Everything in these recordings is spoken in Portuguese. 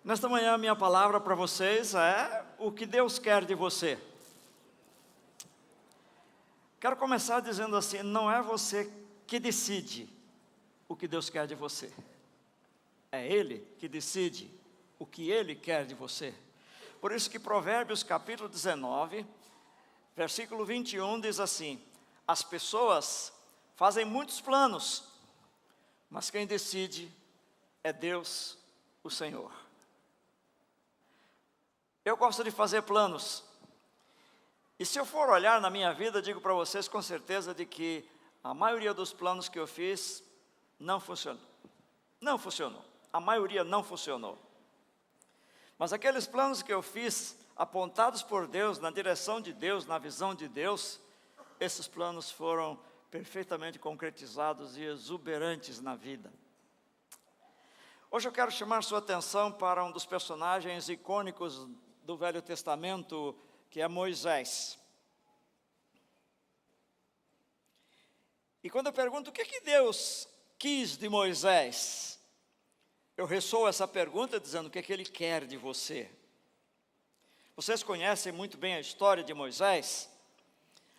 Nesta manhã, a minha palavra para vocês é o que Deus quer de você. Quero começar dizendo assim: não é você que decide o que Deus quer de você. É Ele que decide o que Ele quer de você. Por isso que Provérbios capítulo 19, versículo 21 diz assim: as pessoas fazem muitos planos, mas quem decide é Deus, o Senhor. Eu gosto de fazer planos. E se eu for olhar na minha vida, digo para vocês com certeza de que a maioria dos planos que eu fiz não funcionou. Não funcionou. A maioria não funcionou. Mas aqueles planos que eu fiz, apontados por Deus, na direção de Deus, na visão de Deus, esses planos foram perfeitamente concretizados e exuberantes na vida. Hoje eu quero chamar sua atenção para um dos personagens icônicos do Velho Testamento, que é Moisés. E quando eu pergunto o que Deus quis de Moisés, eu ressoo essa pergunta dizendo o que ele quer de você. Vocês conhecem muito bem a história de Moisés.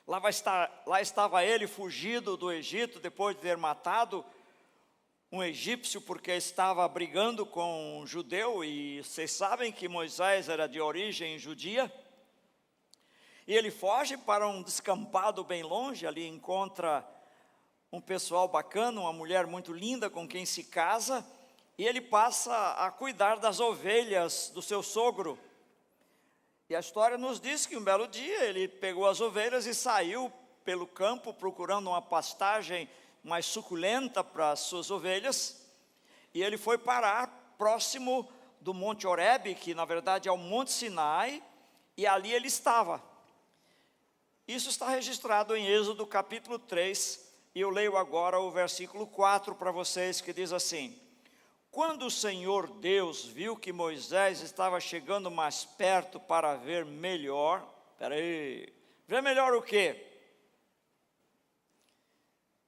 Lá estava ele fugido do Egito depois de ter matado um egípcio porque estava brigando com um judeu, e vocês sabem que Moisés era de origem judia. E ele foge para um descampado bem longe, ali encontra um pessoal bacana, uma mulher muito linda com quem se casa, e ele passa a cuidar das ovelhas do seu sogro. E a história nos diz que um belo dia ele pegou as ovelhas e saiu pelo campo procurando uma pastagem mais suculenta para as suas ovelhas, e ele foi parar próximo do Monte Horebe, que na verdade é o Monte Sinai, e ali ele estava. Isso está registrado em Êxodo capítulo 3, e eu leio agora o versículo 4 para vocês, que diz assim: quando o Senhor Deus viu que Moisés estava chegando mais perto para ver melhor, ver melhor o quê?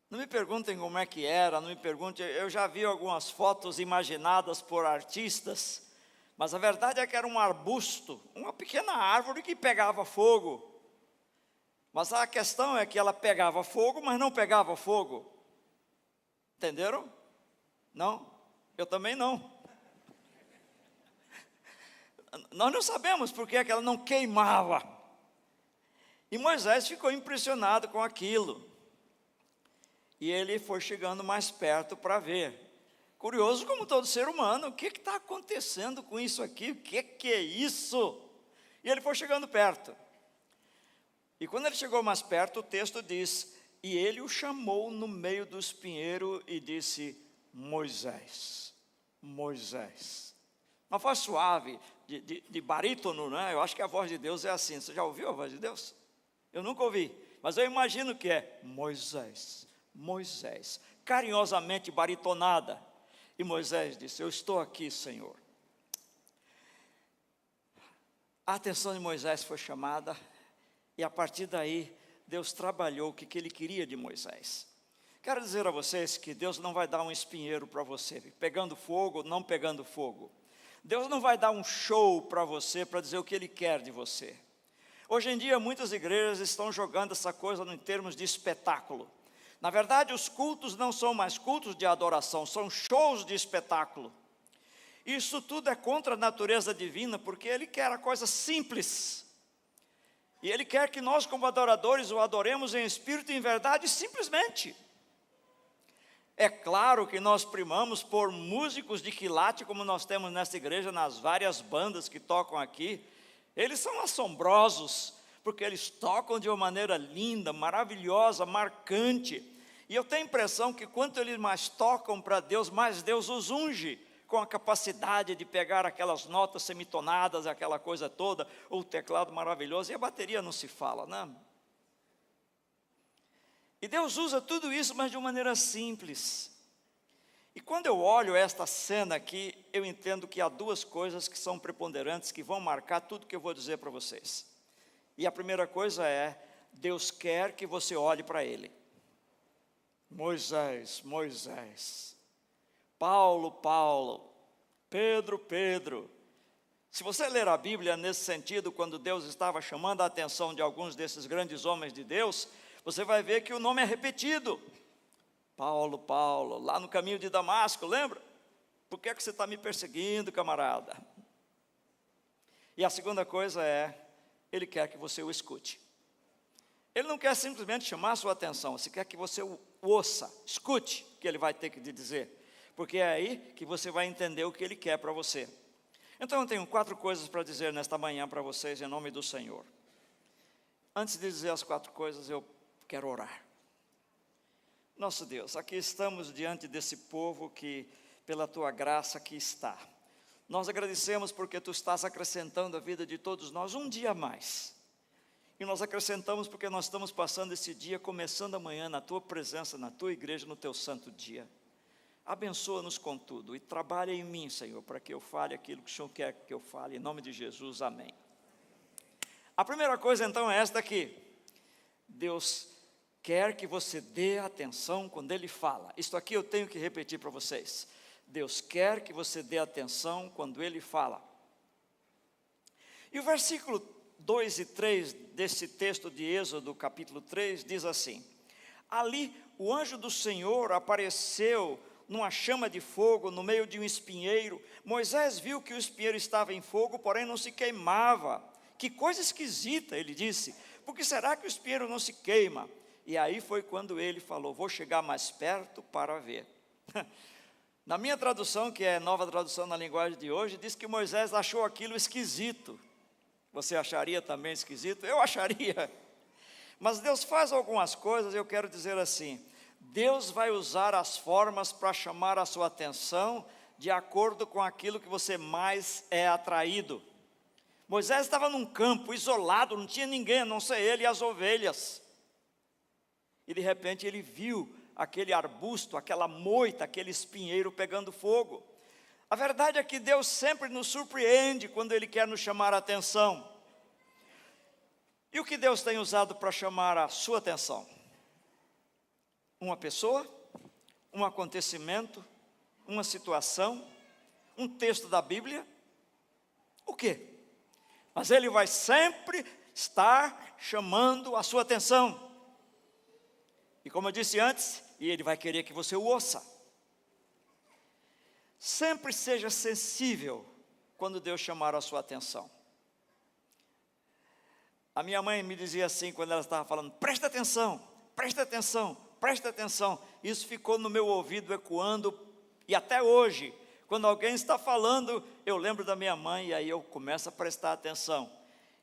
Não me perguntem como é que era, não me perguntem, eu já vi algumas fotos imaginadas por artistas, mas a verdade é que era um arbusto, uma pequena árvore que pegava fogo. Mas a questão é que ela pegava fogo, mas não pegava fogo. Entenderam? Não? Eu também não. Nós não sabemos por que ela não queimava. E Moisés ficou impressionado com aquilo. E ele foi chegando mais perto para ver. Curioso como todo ser humano, o que está acontecendo com isso aqui? O que é isso? E ele foi chegando perto. E quando ele chegou mais perto, o texto diz: e ele o chamou no meio do espinheiro e disse: Moisés, Moisés. Uma voz suave, de barítono, né? Eu acho que a voz de Deus é assim. Você já ouviu a voz de Deus? Eu nunca ouvi, mas eu imagino que é Moisés, Moisés, carinhosamente baritonada. E Moisés disse: eu estou aqui, Senhor. A atenção de Moisés foi chamada, e a partir daí, Deus trabalhou o que ele queria de Moisés. Quero dizer a vocês que Deus não vai dar um espinheiro para você, pegando fogo ou não pegando fogo. Deus não vai dar um show para você, para dizer o que Ele quer de você. Hoje em dia, muitas igrejas estão jogando essa coisa em termos de espetáculo. Na verdade, os cultos não são mais cultos de adoração, são shows de espetáculo. Isso tudo é contra a natureza divina, porque Ele quer a coisa simples. E Ele quer que nós, como adoradores, o adoremos em espírito e em verdade, simplesmente. É claro que nós primamos por músicos de quilate, como nós temos nesta igreja, nas várias bandas que tocam aqui. Eles são assombrosos, porque eles tocam de uma maneira linda, maravilhosa, marcante. E eu tenho a impressão que quanto eles mais tocam para Deus, mais Deus os unge com a capacidade de pegar aquelas notas semitonadas, aquela coisa toda, o teclado maravilhoso, e a bateria não se fala, né? E Deus usa tudo isso, mas de uma maneira simples. E quando eu olho esta cena aqui, eu entendo que há duas coisas que são preponderantes, que vão marcar tudo que eu vou dizer para vocês. E a primeira coisa é: Deus quer que você olhe para Ele. Moisés, Moisés. Paulo, Paulo. Pedro, Pedro. Se você ler a Bíblia nesse sentido, quando Deus estava chamando a atenção de alguns desses grandes homens de Deus, você vai ver que o nome é repetido. Paulo, Paulo, lá no caminho de Damasco, lembra? Por que você está me perseguindo, camarada? E a segunda coisa é, ele quer que você o escute. Ele não quer simplesmente chamar a sua atenção, ele quer que você o ouça, escute o que ele vai ter que te dizer. Porque é aí que você vai entender o que ele quer para você. Então eu tenho 4 coisas para dizer nesta manhã para vocês, em nome do Senhor. Antes de dizer as 4 coisas, eu quero orar. Nosso Deus, aqui estamos diante desse povo que, pela Tua graça, aqui está. Nós agradecemos porque Tu estás acrescentando a vida de todos nós um dia a mais. E nós acrescentamos porque nós estamos passando esse dia, começando amanhã, na Tua presença, na Tua igreja, no Teu santo dia. Abençoa-nos com tudo e trabalha em mim, Senhor, para que eu fale aquilo que o Senhor quer que eu fale, em nome de Jesus, amém. A primeira coisa então é esta aqui: Deus quer que você dê atenção quando Ele fala. Isto aqui eu tenho que repetir para vocês. Deus quer que você dê atenção quando Ele fala. E o versículo 2 e 3 desse texto de Êxodo, capítulo 3, diz assim: ali o anjo do Senhor apareceu numa chama de fogo no meio de um espinheiro. Moisés viu que o espinheiro estava em fogo, porém não se queimava. Que coisa esquisita, ele disse, por que será que o espinheiro não se queima? E aí foi quando ele falou: vou chegar mais perto para ver. Na minha tradução, que é nova tradução na linguagem de hoje, diz que Moisés achou aquilo esquisito. Você acharia também esquisito? Eu acharia. Mas Deus faz algumas coisas, eu quero dizer assim: Deus vai usar as formas para chamar a sua atenção de acordo com aquilo que você mais é atraído. Moisés estava num campo isolado, não tinha ninguém, a não ser ele e as ovelhas. E de repente ele viu aquele arbusto, aquela moita, aquele espinheiro pegando fogo. A verdade é que Deus sempre nos surpreende quando Ele quer nos chamar a atenção. E o que Deus tem usado para chamar a sua atenção? Uma pessoa, um acontecimento, uma situação, um texto da Bíblia, o quê? Mas Ele vai sempre estar chamando a sua atenção. E como eu disse antes, e Ele vai querer que você o ouça. Sempre seja sensível quando Deus chamar a sua atenção. A minha mãe me dizia assim, quando ela estava falando: presta atenção, presta atenção, presta atenção. Isso ficou no meu ouvido ecoando, e até hoje, quando alguém está falando, eu lembro da minha mãe, e aí eu começo a prestar atenção.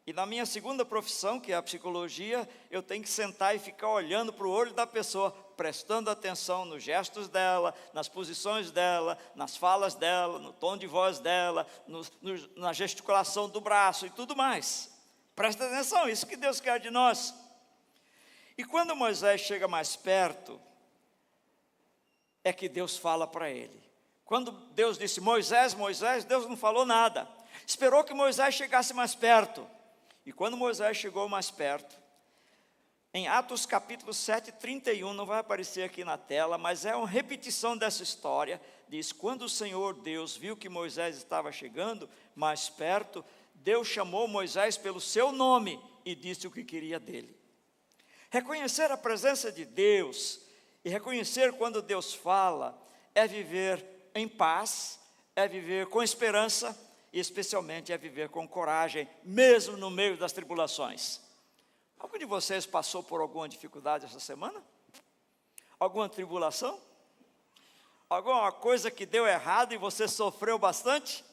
E na minha segunda profissão, que é a psicologia, eu tenho que sentar e ficar olhando para o olho da pessoa, prestando atenção nos gestos dela, nas posições dela, nas falas dela, no tom de voz dela, na gesticulação do braço e tudo mais. Presta atenção, isso que Deus quer de nós. E quando Moisés chega mais perto, é que Deus fala para ele. Quando Deus disse: Moisés, Moisés, Deus não falou nada. Esperou que Moisés chegasse mais perto. E quando Moisés chegou mais perto, em Atos capítulo 7, 31, não vai aparecer aqui na tela, mas é uma repetição dessa história, diz: quando o Senhor Deus viu que Moisés estava chegando mais perto, Deus chamou Moisés pelo seu nome e disse o que queria dele. Reconhecer a presença de Deus e reconhecer quando Deus fala é viver em paz, é viver com esperança e especialmente é viver com coragem, mesmo no meio das tribulações. Algum de vocês passou por alguma dificuldade essa semana? Alguma tribulação? Alguma coisa que deu errado e você sofreu bastante?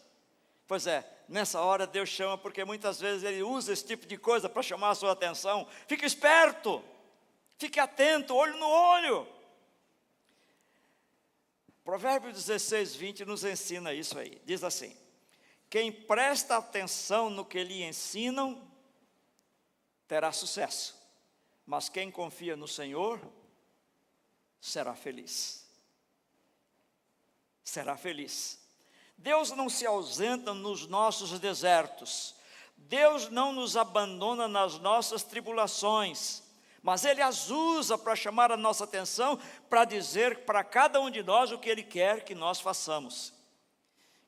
Pois é, nessa hora Deus chama, porque muitas vezes Ele usa esse tipo de coisa para chamar a sua atenção. Fique esperto, fique atento, olho no olho. Provérbios 16, 20 nos ensina isso aí. Diz assim: quem presta atenção no que lhe ensinam, terá sucesso, mas quem confia no Senhor, será feliz. Será feliz. Deus não se ausenta nos nossos desertos. Deus não nos abandona nas nossas tribulações, mas Ele as usa para chamar a nossa atenção, para dizer para cada um de nós o que Ele quer que nós façamos.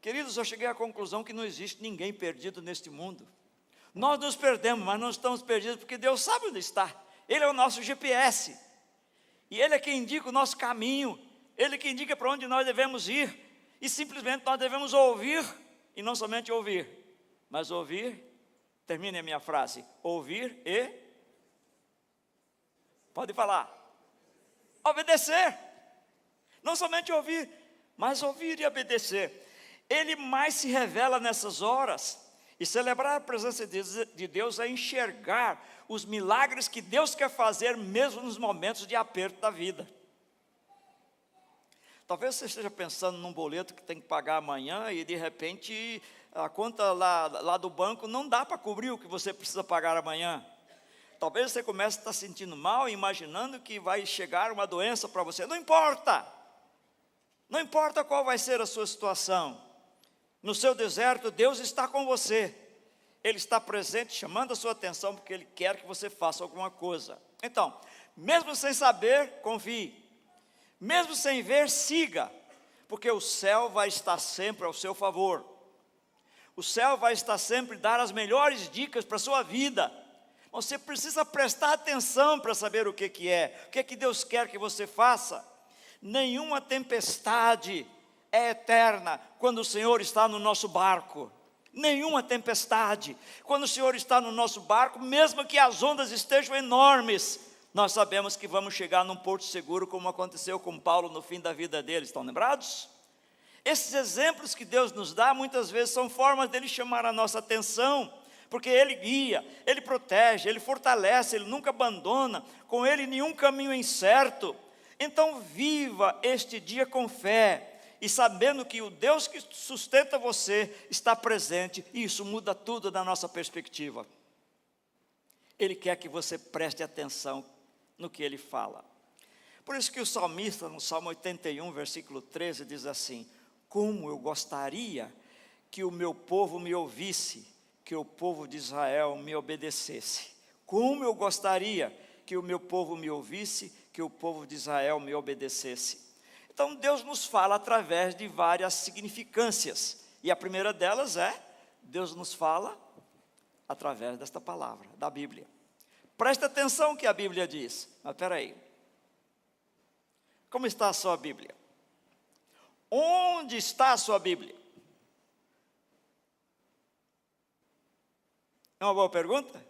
Queridos, eu cheguei à conclusão que não existe ninguém perdido neste mundo. Nós nos perdemos, mas não estamos perdidos porque Deus sabe onde está. Ele é o nosso GPS. E Ele é quem indica o nosso caminho. Ele é quem indica para onde nós devemos ir. E simplesmente nós devemos ouvir, e não somente ouvir, mas ouvir, termine a minha frase, ouvir e, pode falar, obedecer. Não somente ouvir, mas ouvir e obedecer. Ele mais se revela nessas horas. E celebrar a presença de Deus é enxergar os milagres que Deus quer fazer mesmo nos momentos de aperto da vida. Talvez você esteja pensando num boleto que tem que pagar amanhã e de repente a conta lá do banco não dá para cobrir o que você precisa pagar amanhã. Talvez você comece a estar sentindo mal, imaginando que vai chegar uma doença para você. Não importa. Não importa qual vai ser a sua situação. No seu deserto, Deus está com você. Ele está presente, chamando a sua atenção, porque Ele quer que você faça alguma coisa. Então, mesmo sem saber, confie. Mesmo sem ver, siga. Porque o céu vai estar sempre ao seu favor. O céu vai estar sempre dar as melhores dicas para a sua vida. Você precisa prestar atenção para saber o que é. O que Deus quer que você faça. Nenhuma tempestade é eterna quando o Senhor está no nosso barco. Nenhuma tempestade. Quando o Senhor está no nosso barco, mesmo que as ondas estejam enormes, nós sabemos que vamos chegar num porto seguro, como aconteceu com Paulo no fim da vida dele. Estão lembrados? Esses exemplos que Deus nos dá, muitas vezes são formas dele chamar a nossa atenção, porque Ele guia, Ele protege, Ele fortalece, Ele nunca abandona, com Ele nenhum caminho é incerto. Então viva este dia com fé, e sabendo que o Deus que sustenta você está presente, e isso muda tudo da nossa perspectiva. Ele quer que você preste atenção no que Ele fala. Por isso que o salmista, no Salmo 81, versículo 13, diz assim: como eu gostaria que o meu povo me ouvisse, que o povo de Israel me obedecesse. Como eu gostaria que o meu povo me ouvisse, que o povo de Israel me obedecesse. Então Deus nos fala através de várias significâncias, e a primeira delas é, Deus nos fala através desta palavra, da Bíblia. Presta atenção que a Bíblia diz. Mas espera aí, como está a sua Bíblia? Onde está a sua Bíblia? É uma boa pergunta?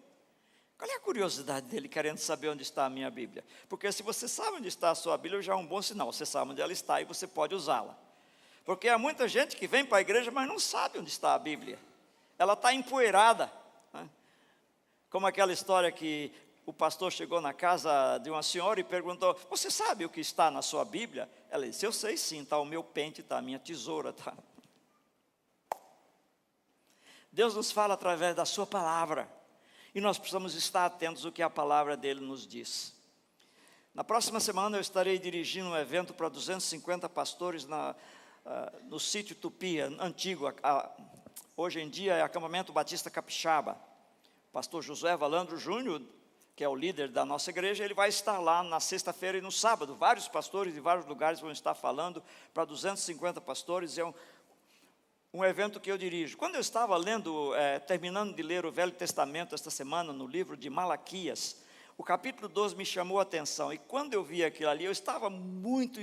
Qual é a curiosidade dele querendo saber onde está a minha Bíblia? Porque se você sabe onde está a sua Bíblia, já é um bom sinal. Você sabe onde ela está e você pode usá-la. Porque há muita gente que vem para a igreja, mas não sabe onde está a Bíblia. Ela está empoeirada, né? Como aquela história que o pastor chegou na casa de uma senhora e perguntou: você sabe o que está na sua Bíblia? Ela disse: eu sei sim, está o meu pente, está a minha tesoura. Tá. Deus nos fala através da sua palavra. E nós precisamos estar atentos ao que a palavra dele nos diz. Na próxima semana eu estarei dirigindo um evento para 250 pastores no sítio Tupi, antigo. Hoje em dia é acampamento Batista Capixaba. O pastor José Valandro Júnior, que é o líder da nossa igreja, ele vai estar lá na sexta-feira e no sábado. Vários pastores de vários lugares vão estar falando para 250 pastores. É um evento que eu dirijo. Quando eu estava terminando de ler o Velho Testamento esta semana, no livro de Malaquias, o capítulo 12 me chamou a atenção, e quando eu vi aquilo ali, eu estava muito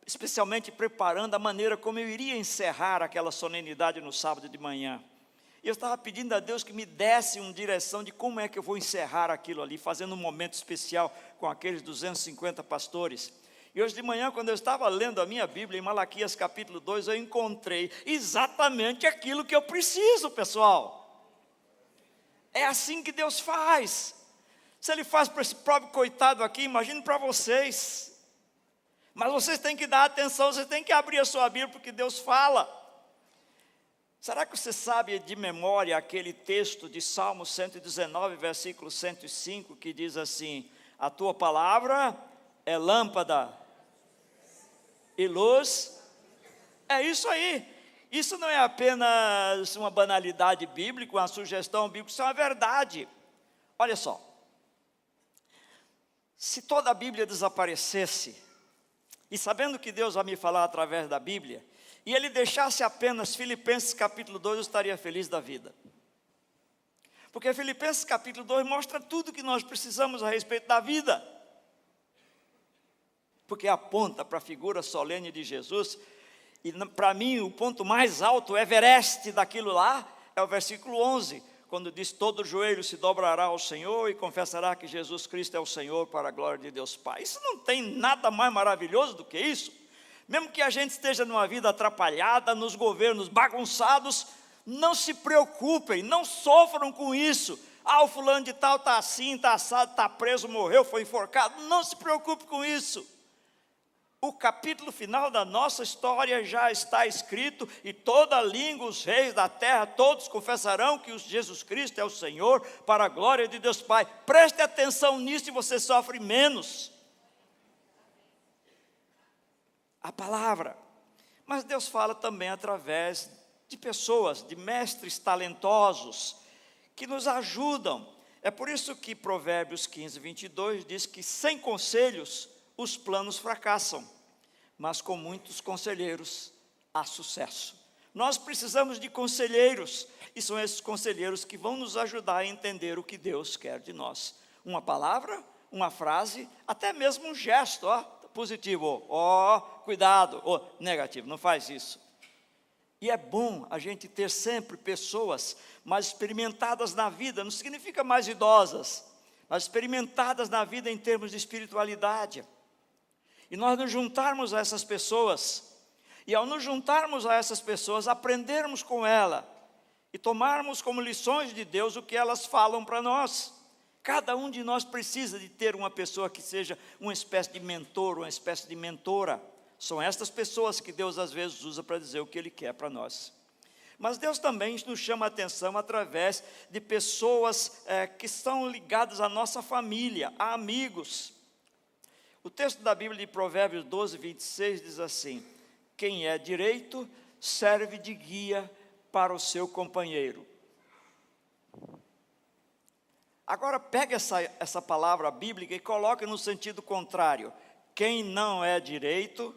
especialmente preparando a maneira como eu iria encerrar aquela solenidade no sábado de manhã. E eu estava pedindo a Deus que me desse uma direção de como é que eu vou encerrar aquilo ali, fazendo um momento especial com aqueles 250 pastores. E hoje de manhã, quando eu estava lendo a minha Bíblia, em Malaquias capítulo 2, eu encontrei exatamente aquilo que eu preciso, pessoal. É assim que Deus faz. Se Ele faz para esse pobre coitado aqui, imagine para vocês. Mas vocês têm que dar atenção, vocês têm que abrir a sua Bíblia, porque Deus fala. Será que você sabe de memória aquele texto de Salmo 119, versículo 105, que diz assim: a tua palavra é lâmpada e luz? É isso aí. Isso não é apenas uma banalidade bíblica, uma sugestão bíblica, isso é uma verdade. Olha só, se toda a Bíblia desaparecesse, e sabendo que Deus vai me falar através da Bíblia, e ele deixasse apenas Filipenses capítulo 2, eu estaria feliz da vida. Porque Filipenses capítulo 2 mostra tudo que nós precisamos a respeito da vida. Porque aponta para a figura solene de Jesus. E para mim o ponto mais alto, o Everest daquilo lá, é o versículo 11. Quando diz: todo joelho se dobrará ao Senhor e confessará que Jesus Cristo é o Senhor, para a glória de Deus Pai. Isso não tem nada mais maravilhoso do que isso. Mesmo que a gente esteja numa vida atrapalhada, nos governos bagunçados, não se preocupem, não sofram com isso. Ah, o fulano de tal está assim, está assado, está preso, morreu, foi enforcado. Não se preocupe com isso. O capítulo final da nossa história já está escrito, e toda língua, os reis da terra, todos confessarão que Jesus Cristo é o Senhor, para a glória de Deus Pai. Preste atenção nisso e você sofre menos. A palavra. Mas Deus fala também através de pessoas, de mestres talentosos, que nos ajudam. É por isso que Provérbios 15, 22 diz que sem conselhos os planos fracassam, mas com muitos conselheiros há sucesso. Nós precisamos de conselheiros, e são esses conselheiros que vão nos ajudar a entender o que Deus quer de nós. Uma palavra, uma frase, até mesmo um gesto, positivo, cuidado, negativo, não faz isso. E é bom a gente ter sempre pessoas mais experimentadas na vida, não significa mais idosas, mas experimentadas na vida em termos de espiritualidade. E nós nos juntarmos a essas pessoas, e ao nos juntarmos a essas pessoas, aprendermos com ela, e tomarmos como lições de Deus o que elas falam para nós. Cada um de nós precisa de ter uma pessoa que seja uma espécie de mentor, uma espécie de mentora. São estas pessoas que Deus às vezes usa para dizer o que Ele quer para nós. Mas Deus também nos chama a atenção através de pessoas que são ligadas à nossa família, a amigos. O texto da Bíblia de Provérbios 12, 26 diz assim: quem é direito serve de guia para o seu companheiro. Agora pega essa palavra bíblica e coloca no sentido contrário. Quem não é direito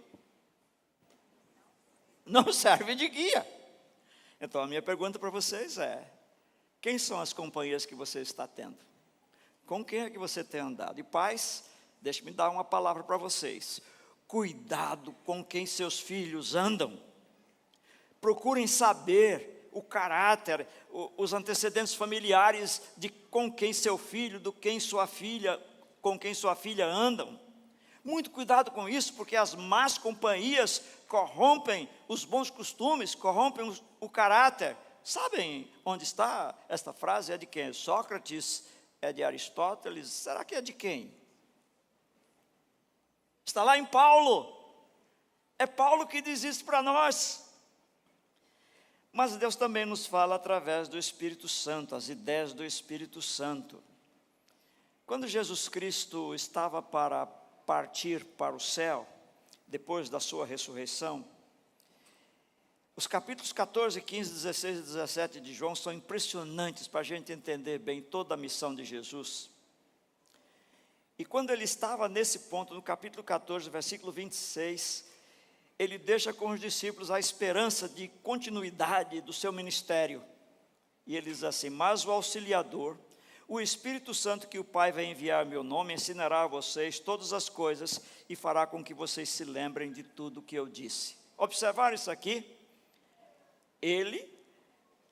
não serve de guia. Então a minha pergunta para vocês é: quem são as companhias que você está tendo? Com quem é que você tem andado? E pais, deixe-me dar uma palavra para vocês. Cuidado com quem seus filhos andam. Procurem saber o caráter, os antecedentes familiares de com quem seu filho, com quem sua filha andam. Muito cuidado com isso, porque as más companhias corrompem os bons costumes, corrompem o caráter. Sabem onde está esta frase? É de quem? Sócrates? É de Aristóteles? Será que é de quem? Está lá em Paulo. É Paulo que diz isso para nós. Mas Deus também nos fala através do Espírito Santo, as ideias do Espírito Santo. Quando Jesus Cristo estava para partir para o céu, depois da sua ressurreição, os capítulos 14, 15, 16 e 17 de João são impressionantes para a gente entender bem toda a missão de Jesus. E quando ele estava nesse ponto, no capítulo 14, versículo 26, ele deixa com os discípulos a esperança de continuidade do seu ministério. E ele diz assim: mas o Auxiliador, o Espírito Santo que o Pai vai enviar em meu nome, ensinará a vocês todas as coisas e fará com que vocês se lembrem de tudo o que eu disse. Observaram isso aqui? Ele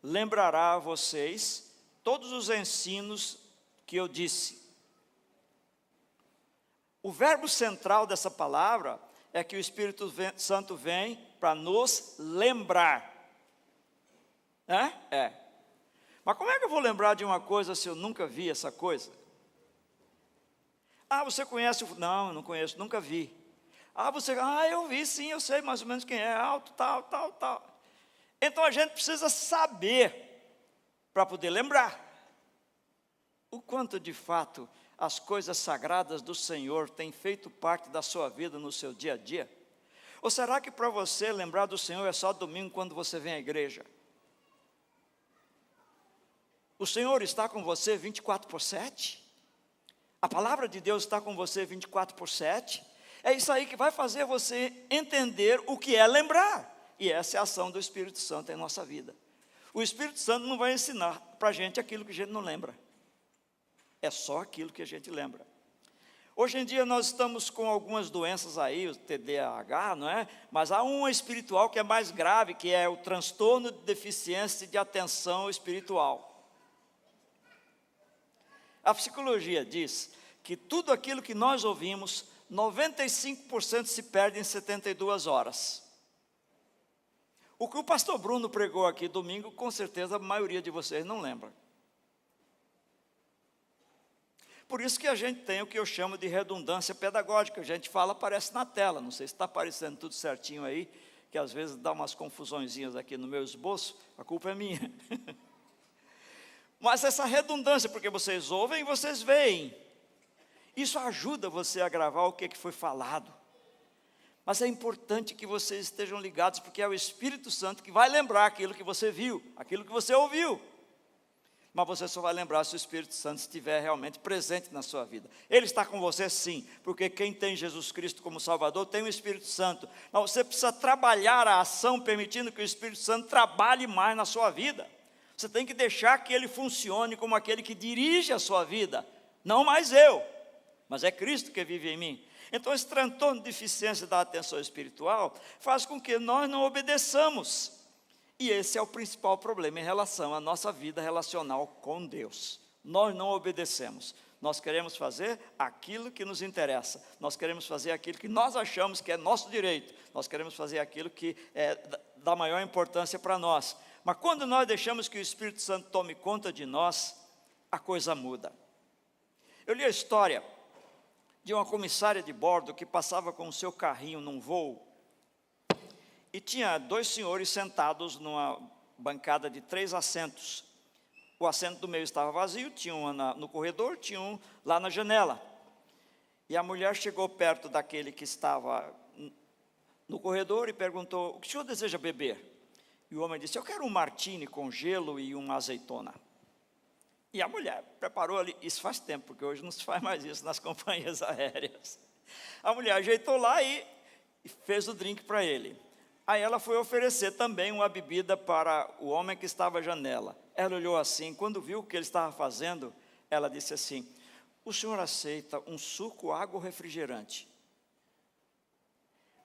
lembrará a vocês todos os ensinos que eu disse. O verbo central dessa palavra é que o Espírito Santo vem para nos lembrar. Mas como é que eu vou lembrar de uma coisa se eu nunca vi essa coisa? Você conhece? Não, não conheço, nunca vi. Eu vi sim, eu sei mais ou menos quem é, alto, tal. Então a gente precisa saber para poder lembrar. O quanto de fato as coisas sagradas do Senhor têm feito parte da sua vida no seu dia a dia? Ou será que para você lembrar do Senhor é só domingo quando você vem à igreja? O Senhor está com você 24/7? A palavra de Deus está com você 24/7? É isso aí que vai fazer você entender o que é lembrar. E essa é a ação do Espírito Santo em nossa vida. O Espírito Santo não vai ensinar para a gente aquilo que a gente não lembra. É só aquilo que a gente lembra. Hoje em dia nós estamos com algumas doenças aí, o TDAH, não é? Mas há uma espiritual que é mais grave, que é o transtorno de deficiência de atenção espiritual. A psicologia diz que tudo aquilo que nós ouvimos, 95% se perde em 72 horas. O que o pastor Bruno pregou aqui domingo, com certeza a maioria de vocês não lembra. Por isso que a gente tem o que eu chamo de redundância pedagógica. A gente fala, aparece na tela. Não sei se está aparecendo tudo certinho aí, que às vezes dá umas confusõezinhas aqui no meu esboço. A culpa é minha. Mas essa redundância, porque vocês ouvem e vocês veem. Isso ajuda você a gravar o que foi falado. Mas é importante que vocês estejam ligados, porque é o Espírito Santo que vai lembrar aquilo que você viu, aquilo que você ouviu. Mas você só vai lembrar se o Espírito Santo estiver realmente presente na sua vida. Ele está com você sim, porque quem tem Jesus Cristo como Salvador tem o Espírito Santo. Mas você precisa trabalhar a ação, permitindo que o Espírito Santo trabalhe mais na sua vida. Você tem que deixar que ele funcione como aquele que dirige a sua vida. Não mais eu, mas é Cristo que vive em mim. Então esse transtorno de deficiência da atenção espiritual faz com que nós não obedeçamos. E esse é o principal problema em relação à nossa vida relacional com Deus. Nós não obedecemos. Nós queremos fazer aquilo que nos interessa. Nós queremos fazer aquilo que nós achamos que é nosso direito. Nós queremos fazer aquilo que é da maior importância para nós. Mas quando nós deixamos que o Espírito Santo tome conta de nós, a coisa muda. Eu li a história de uma comissária de bordo que passava com o seu carrinho num voo. E tinha 2 senhores sentados numa bancada de 3 assentos. O assento do meio estava vazio, tinha um no corredor, tinha um lá na janela. E a mulher chegou perto daquele que estava no corredor e perguntou: o que o senhor deseja beber? E o homem disse: eu quero um martini com gelo e uma azeitona. E a mulher preparou ali, isso faz tempo, porque hoje não se faz mais isso nas companhias aéreas. A mulher ajeitou lá e fez o drink para ele. Aí ela foi oferecer também uma bebida para o homem que estava à janela. Ela olhou assim, quando viu o que ele estava fazendo, ela disse assim: o senhor aceita um suco, água ou refrigerante?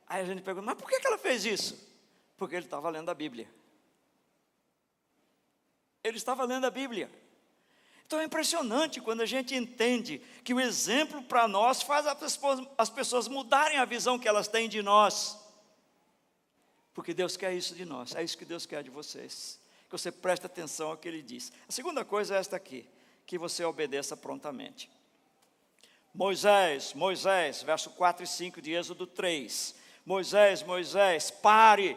Aí a gente pergunta: mas por que ela fez isso? Porque ele estava lendo a Bíblia. Ele estava lendo a Bíblia. Então é impressionante quando a gente entende que o exemplo para nós faz as pessoas mudarem a visão que elas têm de nós. Porque Deus quer isso de nós, é isso que Deus quer de vocês. Que você preste atenção ao que Ele diz. A segunda coisa é esta aqui: que você obedeça prontamente. Moisés, verso 4 e 5 de Êxodo 3. Moisés, pare,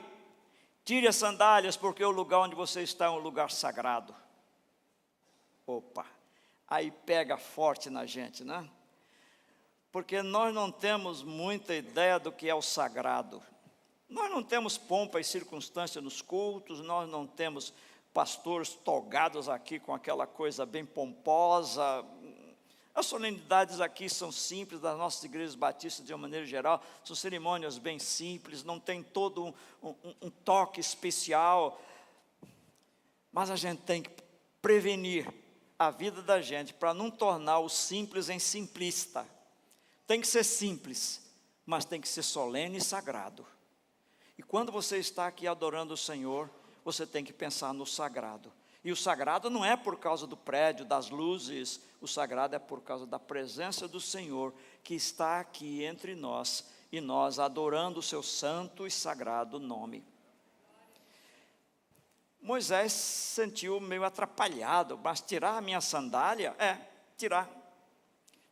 tire as sandálias, porque o lugar onde você está é um lugar sagrado. Opa, aí pega forte na gente, né? Porque nós não temos muita ideia do que é o sagrado. Nós não temos pompa e circunstância nos cultos, nós não temos pastores togados aqui com aquela coisa bem pomposa. As solenidades aqui são simples, das nossas igrejas batistas de uma maneira geral, são cerimônias bem simples, não tem todo um toque especial. Mas a gente tem que prevenir a vida da gente para não tornar o simples em simplista. Tem que ser simples, mas tem que ser solene e sagrado. E quando você está aqui adorando o Senhor, você tem que pensar no sagrado. E o sagrado não é por causa do prédio, das luzes, o sagrado é por causa da presença do Senhor que está aqui entre nós, e nós adorando o seu santo e sagrado nome. Moisés se sentiu meio atrapalhado, mas tirar a minha sandália? Tirar.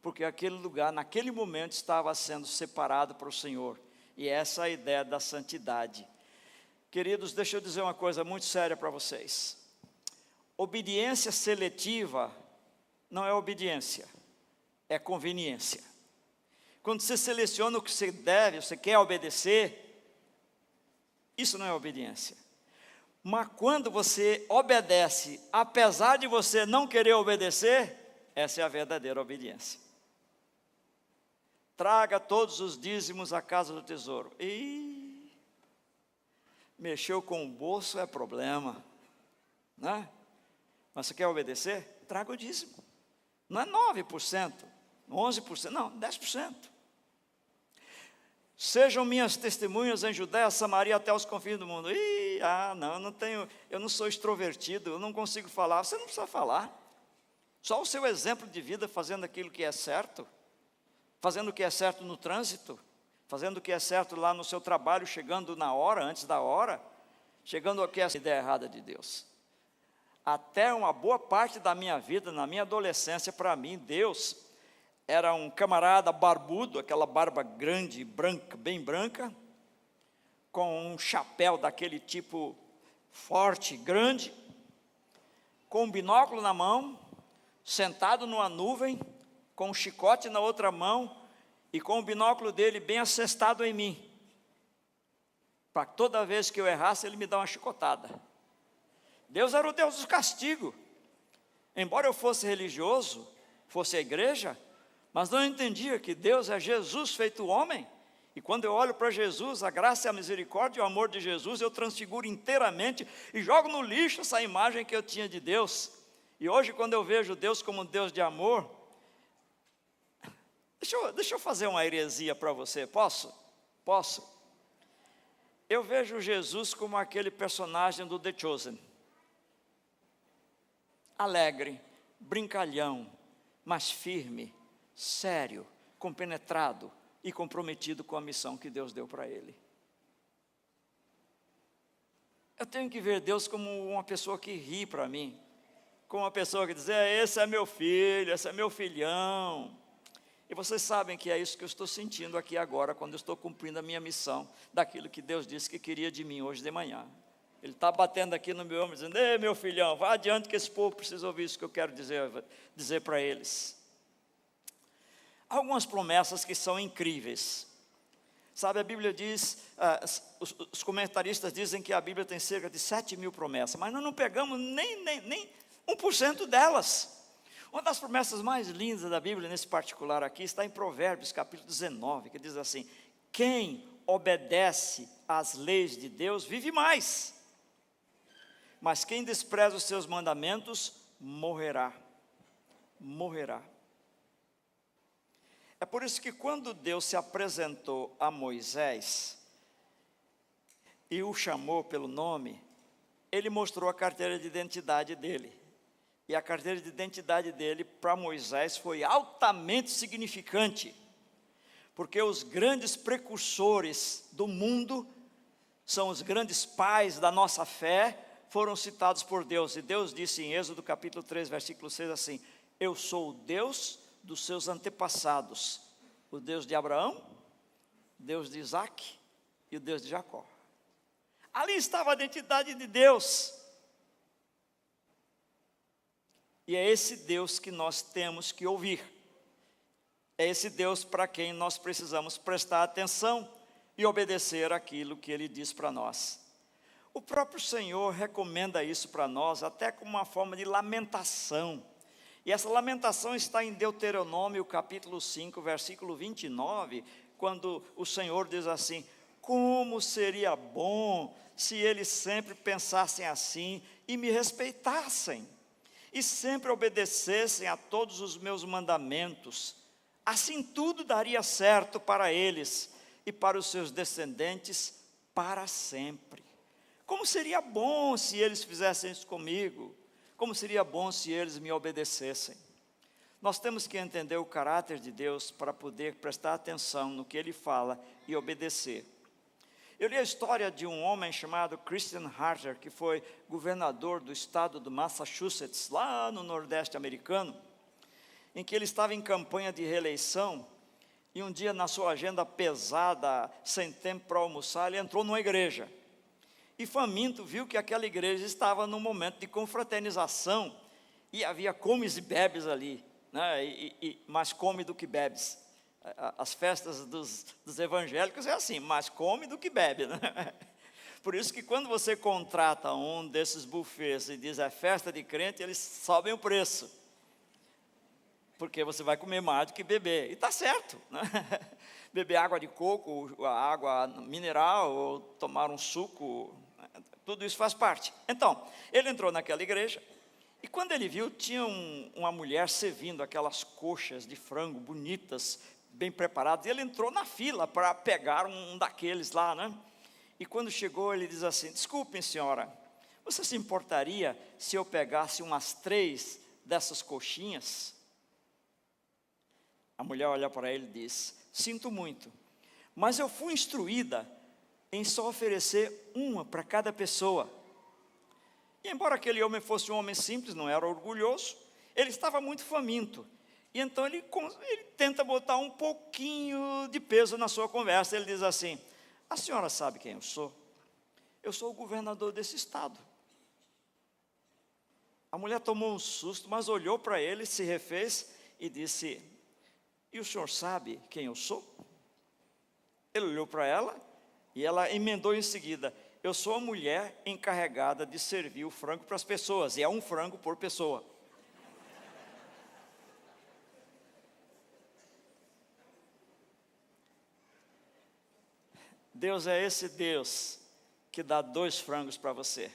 Porque aquele lugar, naquele momento, estava sendo separado para o Senhor. E essa é a ideia da santidade. Queridos, deixa eu dizer uma coisa muito séria para vocês. Obediência seletiva não é obediência, é conveniência. Quando você seleciona o que você deve, você quer obedecer, isso não é obediência. Mas quando você obedece, apesar de você não querer obedecer, essa é a verdadeira obediência. Traga todos os dízimos à casa do tesouro. Mexeu com o bolso é problema, né? Mas você quer obedecer? Traga o dízimo. Não é 9%, 11%, não, 10%. Sejam minhas testemunhas em Judéia, Samaria, até os confins do mundo. Não, eu não sou extrovertido, eu não consigo falar. Você não precisa falar. Só o seu exemplo de vida fazendo aquilo que é certo, fazendo o que é certo no trânsito, fazendo o que é certo lá no seu trabalho, chegando na hora, antes da hora, chegando ao que é a ideia errada de Deus. Até uma boa parte da minha vida, na minha adolescência, para mim, Deus era um camarada barbudo, aquela barba grande, branca, bem branca, com um chapéu daquele tipo forte, grande, com um binóculo na mão, sentado numa nuvem, com um chicote na outra mão e com o binóculo dele bem assestado em mim, para toda vez que eu errasse ele me dá uma chicotada. Deus era o Deus do castigo. Embora eu fosse religioso, fosse a igreja, mas não entendia que Deus é Jesus feito homem. E quando eu olho para Jesus, a graça e a misericórdia e o amor de Jesus, eu transfiguro inteiramente e jogo no lixo essa imagem que eu tinha de Deus. E hoje, quando eu vejo Deus como um Deus de amor, deixa eu fazer uma heresia para você, posso? Posso? Eu vejo Jesus como aquele personagem do The Chosen. Alegre, brincalhão, mas firme, sério, compenetrado e comprometido com a missão que Deus deu para ele. Eu tenho que ver Deus como uma pessoa que ri para mim, como uma pessoa que diz, esse é meu filho, esse é meu filhão. E vocês sabem que é isso que eu estou sentindo aqui agora, quando eu estou cumprindo a minha missão, daquilo que Deus disse que queria de mim hoje de manhã. Ele está batendo aqui no meu ombro, dizendo, ei meu filhão, vá adiante que esse povo precisa ouvir isso que eu quero dizer para eles. Algumas promessas que são incríveis. Sabe, a Bíblia diz, os comentaristas dizem que a Bíblia tem cerca de 7.000 promessas, mas nós não pegamos nem 1% delas. Uma das promessas mais lindas da Bíblia, nesse particular aqui, está em Provérbios, capítulo 19, que diz assim, quem obedece às leis de Deus vive mais, mas quem despreza os seus mandamentos morrerá. Morrerá. É por isso que quando Deus se apresentou a Moisés e o chamou pelo nome, ele mostrou a carteira de identidade dele. E a carteira de identidade dele para Moisés foi altamente significante, porque os grandes precursores do mundo, são os grandes pais da nossa fé, foram citados por Deus. E Deus disse em Êxodo capítulo 3, versículo 6 assim, eu sou o Deus dos seus antepassados, o Deus de Abraão, Deus de Isaac e o Deus de Jacó. Ali estava a identidade de Deus. E é esse Deus que nós temos que ouvir. É esse Deus para quem nós precisamos prestar atenção e obedecer aquilo que Ele diz para nós. O próprio Senhor recomenda isso para nós, até como uma forma de lamentação. E essa lamentação está em Deuteronômio, capítulo 5, versículo 29, quando o Senhor diz assim, como seria bom se eles sempre pensassem assim e me respeitassem, e sempre obedecessem a todos os meus mandamentos, assim tudo daria certo para eles e para os seus descendentes para sempre. Como seria bom se eles fizessem isso comigo, como seria bom se eles me obedecessem. Nós temos que entender o caráter de Deus para poder prestar atenção no que Ele fala e obedecer. Eu li a história de um homem chamado Christian Harter, que foi governador do estado do Massachusetts, lá no nordeste americano, em que ele estava em campanha de reeleição, e um dia na sua agenda pesada, sem tempo para almoçar, ele entrou numa igreja, e faminto viu que aquela igreja estava num momento de confraternização, e havia comes e bebes ali, né? Mais come do que bebes. As festas dos evangélicos é assim, mais come do que bebe, né? Por isso que quando você contrata um desses buffets e diz é festa de crente, eles sobem o preço, porque você vai comer mais do que beber, e está certo, né? Beber água de coco, água mineral, ou tomar um suco Tudo isso faz parte. Então, ele entrou naquela igreja, e quando ele viu, tinha uma mulher servindo aquelas coxas de frango bonitas, bem preparadas, e ele entrou na fila para pegar um daqueles lá, né? E quando chegou, ele diz assim: desculpem, senhora, você se importaria se eu pegasse umas 3 dessas coxinhas? A mulher olha para ele e diz: sinto muito, mas eu fui instruída em só oferecer uma para cada pessoa. E embora aquele homem fosse um homem simples, não era orgulhoso, ele estava muito faminto. E então ele tenta botar um pouquinho de peso na sua conversa. Ele diz assim: a senhora sabe quem eu sou? Eu sou o governador desse estado. A mulher tomou um susto, mas olhou para ele, se refez e disse: e o senhor sabe quem eu sou? Ele olhou para ela e ela emendou em seguida: eu sou a mulher encarregada de servir o frango para as pessoas, e é um frango por pessoa. Deus é esse Deus que dá 2 frangos para você.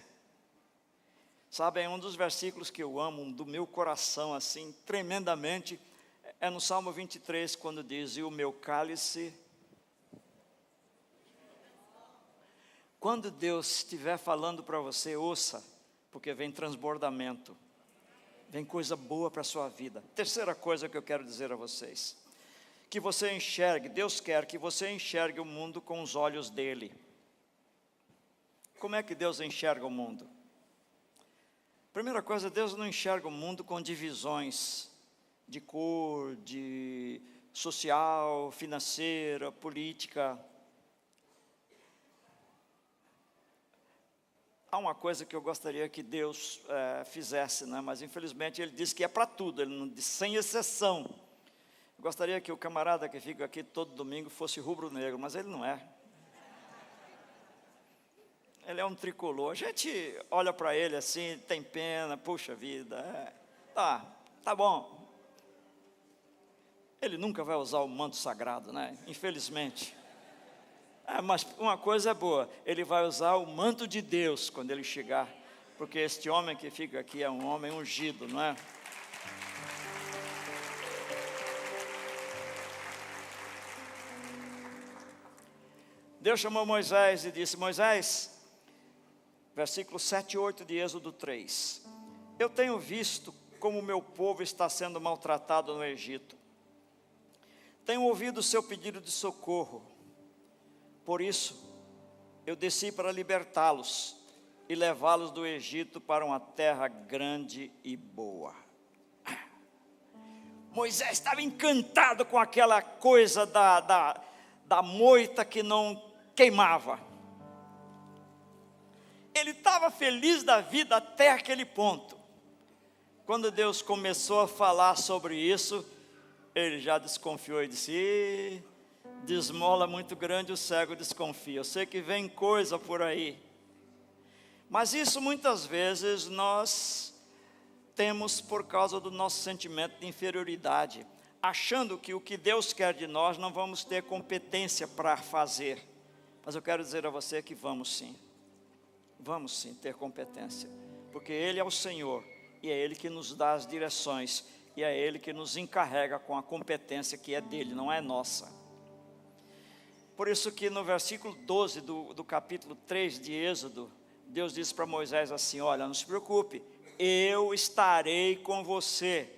Sabe, é um dos versículos que eu amo do meu coração, assim, tremendamente, é no Salmo 23, quando diz: e o meu cálice. Quando Deus estiver falando para você, ouça, porque vem transbordamento, vem coisa boa para a sua vida. Terceira coisa que eu quero dizer a vocês: que você enxergue, Deus quer que você enxergue o mundo com os olhos dele. Como é que Deus enxerga o mundo? Primeira coisa, Deus não enxerga o mundo com divisões de cor, de social, financeira, política. Há uma coisa que eu gostaria que Deus fizesse, né? Mas infelizmente Ele diz que é para tudo, Ele não diz sem exceção. Eu gostaria que o camarada que fica aqui todo domingo fosse rubro-negro, mas ele não é. Ele é um tricolor. A gente olha para ele assim, tem pena, puxa vida, tá bom. Ele nunca vai usar o manto sagrado, né? Infelizmente. Mas uma coisa é boa, ele vai usar o manto de Deus quando ele chegar, porque este homem que fica aqui é um homem ungido, não é? Deus chamou Moisés e disse: Moisés, versículos 7 e 8 de Êxodo 3, eu tenho visto como o meu povo está sendo maltratado no Egito, tenho ouvido o seu pedido de socorro, por isso eu desci para libertá-los e levá-los do Egito para uma terra grande e boa. Moisés estava encantado com aquela coisa da moita que não queimava. Ele estava feliz da vida até aquele ponto. Quando Deus começou a falar sobre isso, ele já desconfiou e disse: de esmola muito grande o cego desconfia. Eu sei que vem coisa por aí. Mas isso muitas vezes nós temos por causa do nosso sentimento de inferioridade, achando que o que Deus quer de nós não vamos ter competência para fazer. Mas eu quero dizer a você que vamos sim ter competência, porque Ele é o Senhor, e é Ele que nos dá as direções, e é Ele que nos encarrega com a competência que é dEle, não é nossa. Por isso que no versículo 12 do capítulo 3 de Êxodo, Deus disse para Moisés assim: olha, não se preocupe, eu estarei com você.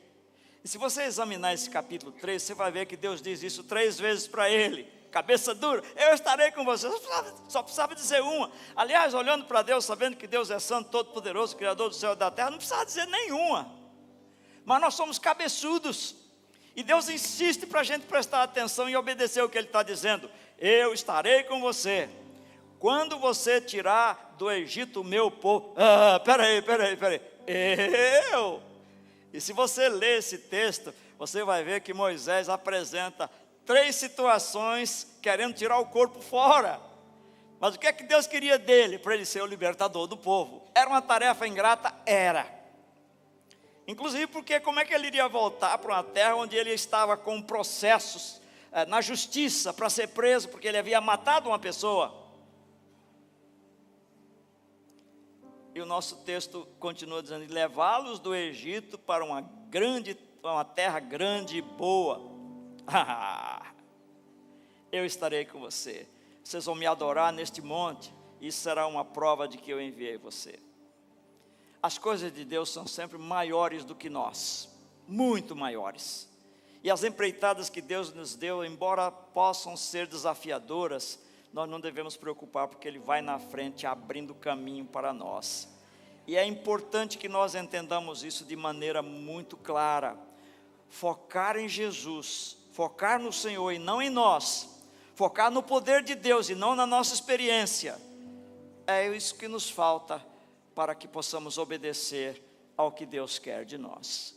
E se você examinar esse capítulo 3, você vai ver que Deus diz isso 3 vezes para ele, cabeça dura: eu estarei com você. Só precisava dizer uma. Aliás, olhando para Deus, sabendo que Deus é santo, todo poderoso, criador do céu e da terra, não precisava dizer nenhuma. Mas nós somos cabeçudos, e Deus insiste para a gente prestar atenção e obedecer o que Ele está dizendo: eu estarei com você, quando você tirar do Egito o meu povo. Peraí, eu? E se você ler esse texto, você vai ver que Moisés apresenta 3 situações querendo tirar o corpo fora. Mas o que é que Deus queria dele? Para ele ser o libertador do povo. Era uma tarefa ingrata? Era. Inclusive porque como é que ele iria voltar para uma terra onde ele estava com processos na justiça para ser preso, porque ele havia matado uma pessoa? E o nosso texto continua dizendo: levá-los do Egito para uma terra grande e boa. Eu estarei com você. Vocês vão me adorar neste monte. Isso será uma prova de que eu enviei você. As coisas de Deus são sempre maiores do que nós, muito maiores. E as empreitadas que Deus nos deu, embora possam ser desafiadoras, nós não devemos preocupar, porque Ele vai na frente abrindo caminho para nós. E é importante que nós entendamos isso de maneira muito clara. Focar em Jesus, focar no Senhor e não em nós, focar no poder de Deus e não na nossa experiência, é isso que nos falta para que possamos obedecer ao que Deus quer de nós.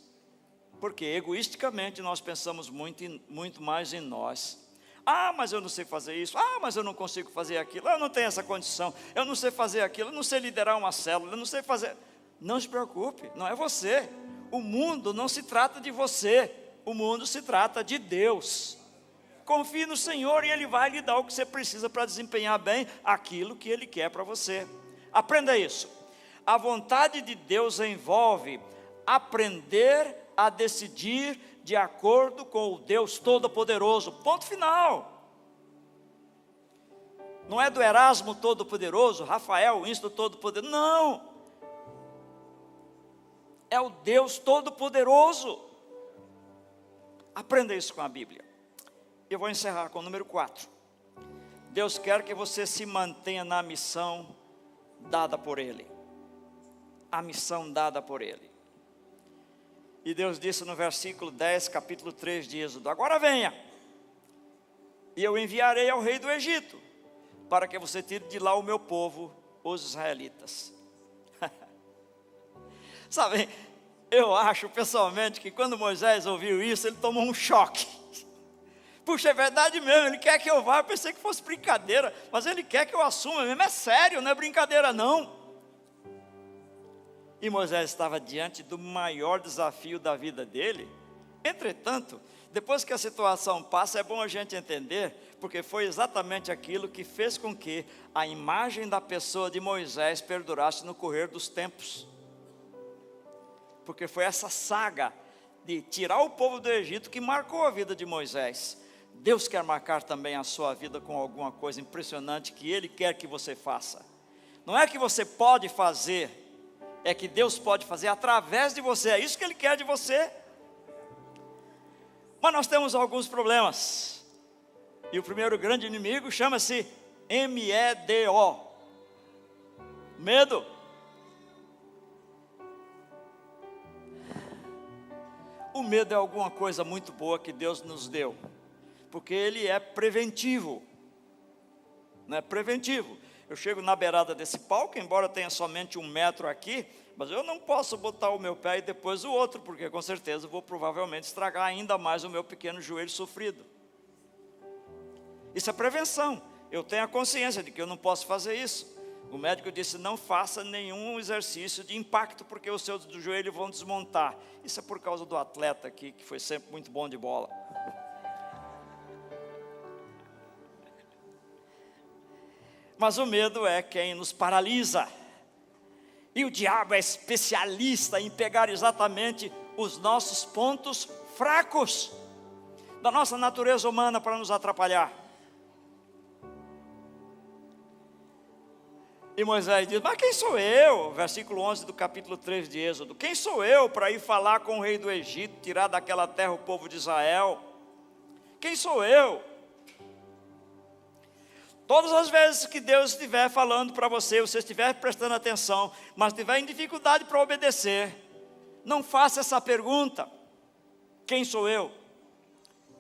Porque egoisticamente nós pensamos muito mais em nós. Mas eu não sei fazer isso. Mas eu não consigo fazer aquilo. Eu não tenho essa condição. Eu não sei fazer aquilo. Eu não sei liderar uma célula. Eu não sei fazer. Não se preocupe, não é você. O mundo não se trata de você. O mundo se trata de Deus. Confie no Senhor e Ele vai lhe dar o que você precisa para desempenhar bem aquilo que Ele quer para você. Aprenda isso. A vontade de Deus envolve aprender a decidir de acordo com o Deus Todo-Poderoso. Ponto final. Não é do Erasmo Todo-Poderoso, Rafael Winston Todo-Poderoso. Não. É o Deus Todo-Poderoso. Aprenda isso com a Bíblia. Eu vou encerrar com o número 4. Deus quer que você se mantenha na missão dada por Ele. A missão dada por Ele. E Deus disse no versículo 10, capítulo 3 de Êxodo: agora venha, e eu enviarei ao rei do Egito, para que você tire de lá o meu povo, os israelitas. Sabe, eu acho pessoalmente que quando Moisés ouviu isso, ele tomou um choque. Puxa, é verdade mesmo, ele quer que eu vá. Eu pensei que fosse brincadeira, mas ele quer que eu assuma mesmo, é sério, não é brincadeira não. E Moisés estava diante do maior desafio da vida dele. Entretanto, depois que a situação passa, é bom a gente entender, porque foi exatamente aquilo que fez com que a imagem da pessoa de Moisés perdurasse no correr dos tempos. Porque foi essa saga de tirar o povo do Egito que marcou a vida de Moisés. Deus quer marcar também a sua vida com alguma coisa impressionante que Ele quer que você faça. Não é que você pode fazer, é que Deus pode fazer através de você. É isso que Ele quer de você. Mas nós temos alguns problemas. E o primeiro grande inimigo chama-se MEDO. Medo. O medo é alguma coisa muito boa que Deus nos deu, porque Ele é preventivo. Não é preventivo. Eu chego na beirada desse palco, embora tenha somente 1 metro aqui, mas eu não posso botar o meu pé e depois o outro, porque com certeza vou provavelmente estragar ainda mais o meu pequeno joelho sofrido. Isso é prevenção. Eu tenho a consciência de que eu não posso fazer isso. O médico disse: não faça nenhum exercício de impacto, porque os seus joelhos vão desmontar. Isso é por causa do atleta aqui, que foi sempre muito bom de bola. Mas o medo é quem nos paralisa. E o diabo é especialista em pegar exatamente os nossos pontos fracos da nossa natureza humana para nos atrapalhar. E Moisés diz: mas quem sou eu? Versículo 11 do capítulo 3 de Êxodo: quem sou eu para ir falar com o rei do Egito, tirar daquela terra o povo de Israel? Quem sou eu? Todas as vezes que Deus estiver falando para você, você estiver prestando atenção, mas estiver em dificuldade para obedecer, não faça essa pergunta: quem sou eu?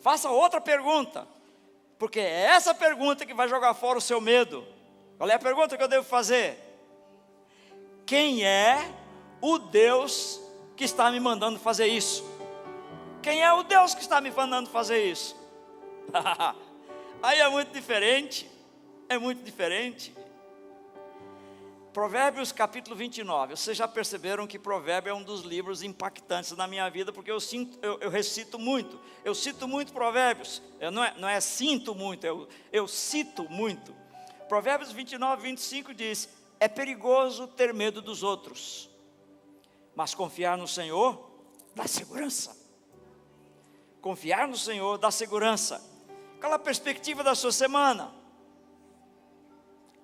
Faça outra pergunta, porque é essa pergunta que vai jogar fora o seu medo. Qual é a pergunta que eu devo fazer? Quem é o Deus que está me mandando fazer isso? Quem é o Deus que está me mandando fazer isso? Aí é muito diferente. É muito diferente. Provérbios capítulo 29. Vocês já perceberam que Provérbio é um dos livros impactantes na minha vida, porque eu recito muito. Eu cito muito Provérbios. Não é sinto muito, eu cito muito. Provérbios 29, 25 diz: é perigoso ter medo dos outros, mas confiar no Senhor dá segurança. Confiar no Senhor dá segurança. Qual a perspectiva da sua semana?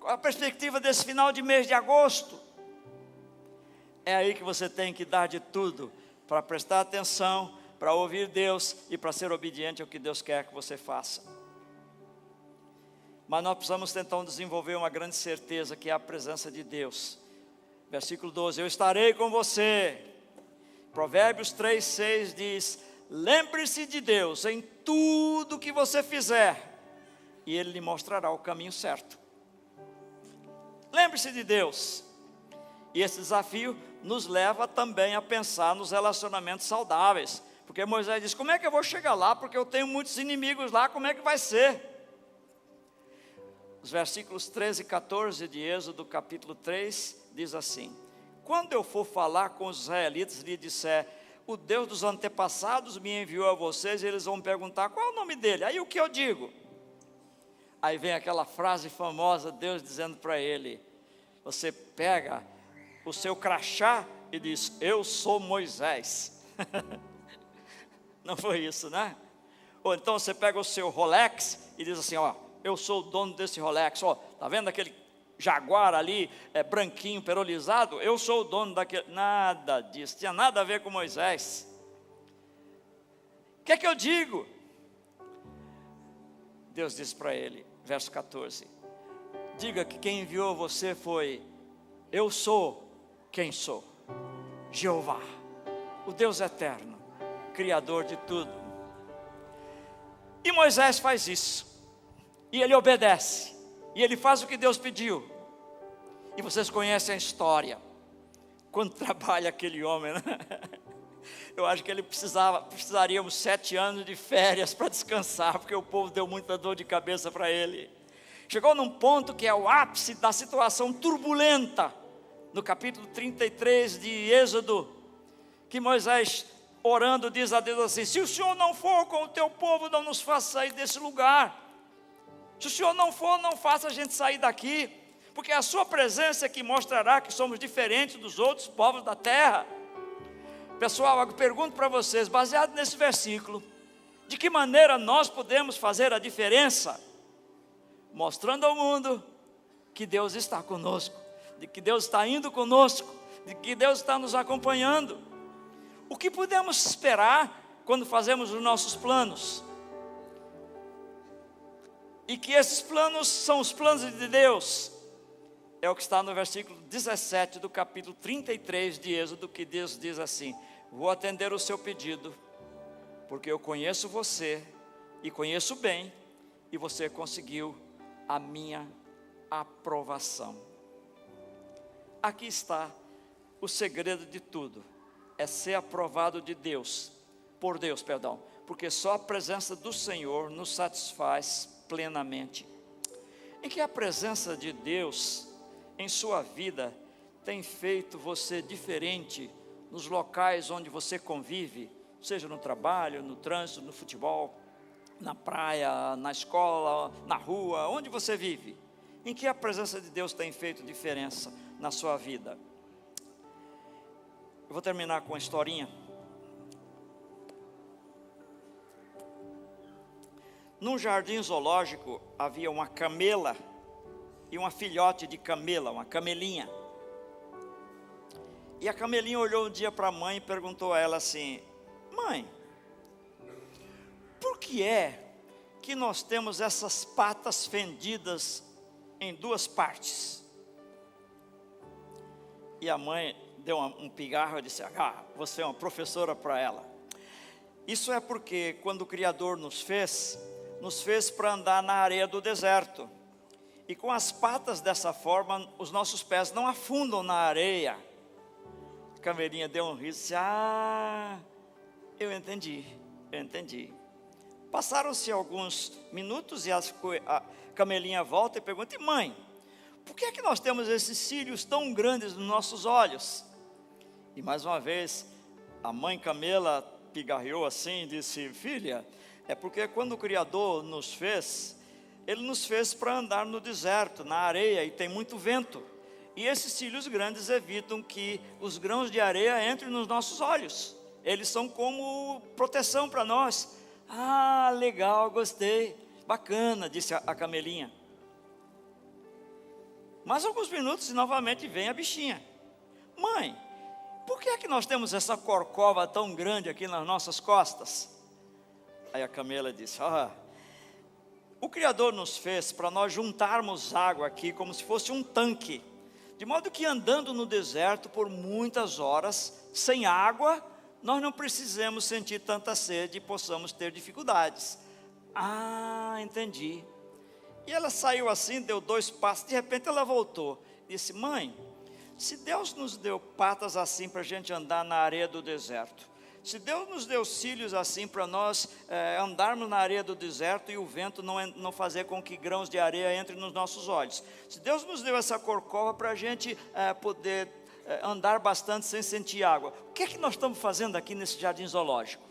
Qual a perspectiva desse final de mês de agosto? É aí que você tem que dar de tudo para prestar atenção, para ouvir Deus e para ser obediente ao que Deus quer que você faça. Mas nós precisamos então desenvolver uma grande certeza, que é a presença de Deus. Versículo 12: eu estarei com você. Provérbios 3:6 diz: lembre-se de Deus em tudo que você fizer, e Ele lhe mostrará o caminho certo. Lembre-se de Deus. E esse desafio nos leva também a pensar nos relacionamentos saudáveis. Porque Moisés diz: como é que eu vou chegar lá? Porque eu tenho muitos inimigos lá, como é que vai ser? Os versículos 13 e 14 de Êxodo capítulo 3 diz assim: quando eu for falar com os israelitas e lhe disser: o Deus dos antepassados me enviou a vocês, eles vão me perguntar: qual é o nome dele? Aí o que eu digo? Aí vem aquela frase famosa, Deus dizendo para ele: você pega o seu crachá e diz: eu sou Moisés. Não foi isso, né? Ou então você pega o seu Rolex e diz assim: ó, eu sou o dono desse Rolex. Ó, tá vendo aquele Jaguar ali, branquinho, perolizado? Eu sou o dono daquele. Nada disso, tinha nada a ver com Moisés. O que é que eu digo? Deus disse para ele, verso 14: diga que quem enviou você foi: eu sou quem sou, Jeová, o Deus eterno, Criador de tudo. E Moisés faz isso, e ele obedece, e ele faz o que Deus pediu. E vocês conhecem a história, quando trabalha aquele homem, né? Eu acho que ele precisaríamos 7 anos de férias para descansar, porque o povo deu muita dor de cabeça para ele. Chegou num ponto que é o ápice da situação turbulenta, no capítulo 33 de Êxodo, que Moisés, orando, diz a Deus assim: se o Senhor não for com o teu povo, não nos faça sair desse lugar. Se o Senhor não for, não faça a gente sair daqui, porque a sua presença é que mostrará que somos diferentes dos outros povos da terra. Pessoal, eu pergunto para vocês, baseado nesse versículo, de que maneira nós podemos fazer a diferença? Mostrando ao mundo que Deus está conosco, de que Deus está indo conosco, de que Deus está nos acompanhando. O que podemos esperar quando fazemos os nossos planos? E que esses planos são os planos de Deus. É o que está no versículo 17 do capítulo 33 de Êxodo, que Deus diz assim: vou atender o seu pedido, porque eu conheço você, e conheço bem, e você conseguiu a minha aprovação. Aqui está o segredo de tudo, é ser aprovado de Deus, por Deus, perdão, porque só a presença do Senhor nos satisfaz plenamente. Em que a presença de Deus em sua vida tem feito você diferente nos locais onde você convive, seja no trabalho, no trânsito, no futebol, na praia, na escola, na rua, onde você vive? Em que a presença de Deus tem feito diferença na sua vida? Eu vou terminar com uma historinha. Num jardim zoológico havia uma camela e uma filhote de camela, uma camelinha. E a camelinha olhou um dia para a mãe e perguntou a ela assim: mãe, por que é que nós temos essas patas fendidas em 2 partes? E a mãe deu um pigarro e disse: você é uma professora para ela. Isso é porque quando o Criador nos fez para andar na areia do deserto. E com as patas dessa forma, os nossos pés não afundam na areia. A camelinha deu um riso e disse: eu entendi. Passaram-se alguns minutos e a camelinha volta e pergunta: e mãe, por que é que nós temos esses cílios tão grandes nos nossos olhos? E mais uma vez, a mãe camela pigarreou assim e disse: filha, é porque quando o Criador nos fez, Ele nos fez para andar no deserto, na areia, e tem muito vento. E esses cílios grandes evitam que os grãos de areia entrem nos nossos olhos. Eles são como proteção para nós. Ah, legal, gostei, bacana, disse a camelinha. Mais alguns minutos e novamente vem a bichinha. Mãe, por que é que nós temos essa corcova tão grande aqui nas nossas costas? Aí a camela disse, o Criador nos fez para nós juntarmos água aqui como se fosse um tanque. De modo que andando no deserto por muitas horas, sem água, nós não precisamos sentir tanta sede e possamos ter dificuldades. Ah, entendi. E ela saiu assim, deu 2 passos, de repente ela voltou. Disse, mãe, se Deus nos deu patas assim para a gente andar na areia do deserto, se Deus nos deu cílios assim para nós andarmos na areia do deserto e o vento não fazer com que grãos de areia entrem nos nossos olhos, se Deus nos deu essa corcova para a gente poder andar bastante sem sentir água, o que é que nós estamos fazendo aqui nesse jardim zoológico?